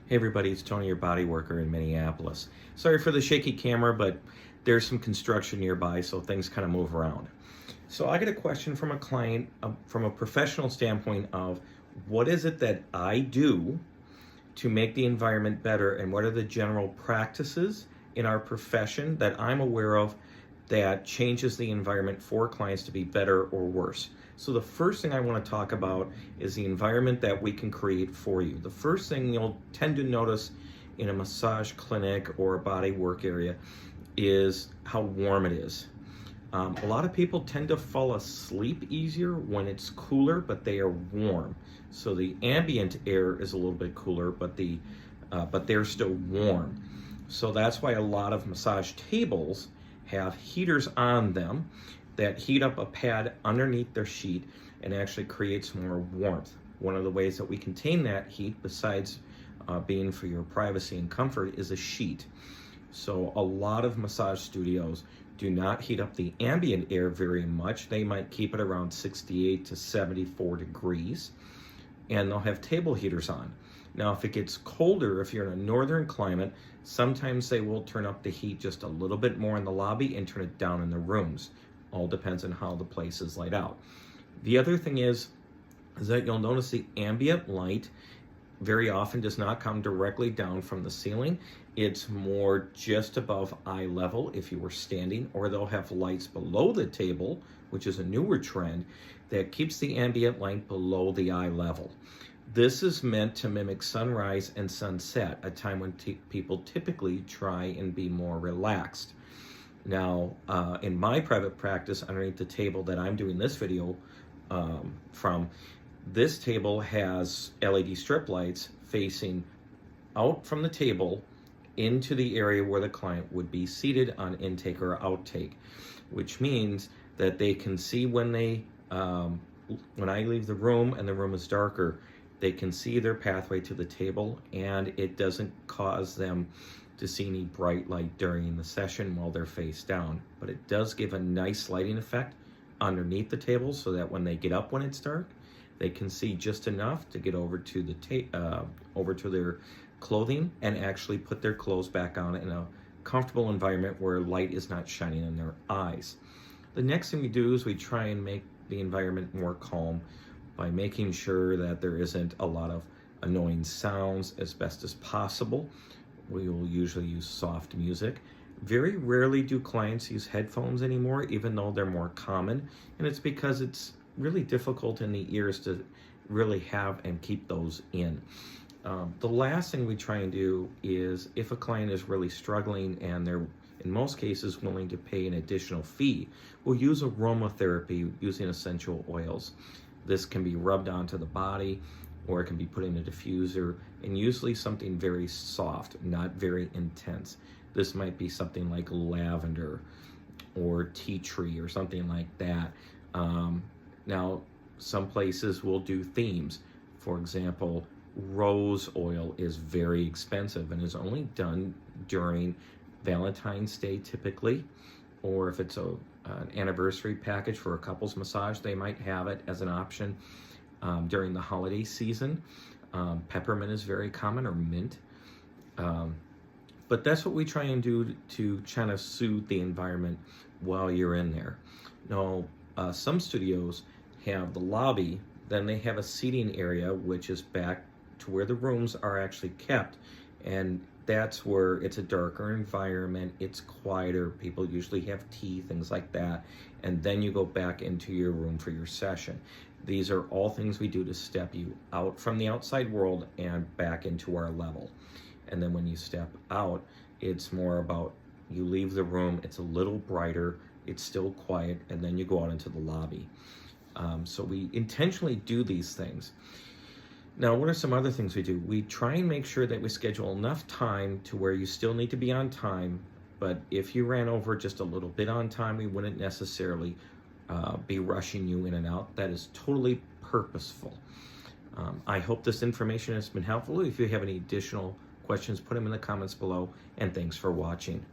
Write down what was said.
Hey everybody, it's Tony, your body worker in Minneapolis. Sorry for the shaky camera, but there's some construction nearby, so things kind of move around. So I get a question from a client from a professional standpoint of what is it that I do to make the environment better, and what are the general practices in our profession that I'm aware of that changes the environment for clients to be better or worse. So the first thing I want to talk about is the environment that we can create for you. The first thing you'll tend to notice in a massage clinic or a body work area is how warm it is. A lot of people tend to fall asleep easier when it's cooler, but they are warm. So the ambient air is a little bit cooler, but they're still warm. So that's why a lot of massage tables have heaters on them that heat up a pad underneath their sheet and actually creates more warmth. One of the ways that we contain that heat, besides being for your privacy and comfort, is a sheet. So a lot of massage studios do not heat up the ambient air very much. They might keep it around 68 to 74 degrees, and they'll have table heaters on. Now, if it gets colder, if you're in a northern climate, sometimes they will turn up the heat just a little bit more in the lobby and turn it down in the rooms. All depends on how the place is laid out. The other thing is that you'll notice the ambient light very often does not come directly down from the ceiling. It's more just above eye level if you were standing, or they'll have lights below the table, which is a newer trend, that keeps the ambient light below the eye level. This is meant to mimic sunrise and sunset, a time when people typically try and be more relaxed. Now, in my private practice, underneath the table that I'm doing this video from, this table has LED strip lights facing out from the table into the area where the client would be seated on intake or outtake, which means that they can see when I leave the room and the room is darker, they can see their pathway to the table, and it doesn't cause them to see any bright light during the session while they're face down. But it does give a nice lighting effect underneath the table so that when they get up when it's dark, they can see just enough to get over to over to their clothing and actually put their clothes back on in a comfortable environment where light is not shining in their eyes. The next thing we do is we try and make the environment more calm by making sure that there isn't a lot of annoying sounds as best as possible. We will usually use soft music. Very rarely do clients use headphones anymore, even though they're more common, and it's because it's really difficult in the ears to really have and keep those in. The last thing we try and do is, if a client is really struggling and they're in most cases willing to pay an additional fee, we'll use aromatherapy using essential oils. This can be rubbed onto the body, or it can be put in a diffuser, and usually something very soft, not very intense. This might be something like lavender or tea tree or something like that. Now, some places will do themes. For example, rose oil is very expensive and is only done during Valentine's Day typically, or if it's an anniversary package for a couple's massage, they might have it as an option during the holiday season. Peppermint is very common, or mint. But that's what we try and do to kind of soothe the environment while you're in there. Now, some studios have the lobby, then they have a seating area, which is back to where the rooms are actually kept. And that's where it's a darker environment, it's quieter, people usually have tea, things like that. And then you go back into your room for your session. These are all things we do to step you out from the outside world and back into our level. And then when you step out, it's more about you leave the room, it's a little brighter, it's still quiet, and then you go out into the lobby. So we intentionally do these things. Now, what are some other things we do? We try and make sure that we schedule enough time to where you still need to be on time, but if you ran over just a little bit on time, we wouldn't necessarily be rushing you in and out. That is totally purposeful. I hope this information has been helpful. If you have any additional questions, put them in the comments below, and thanks for watching.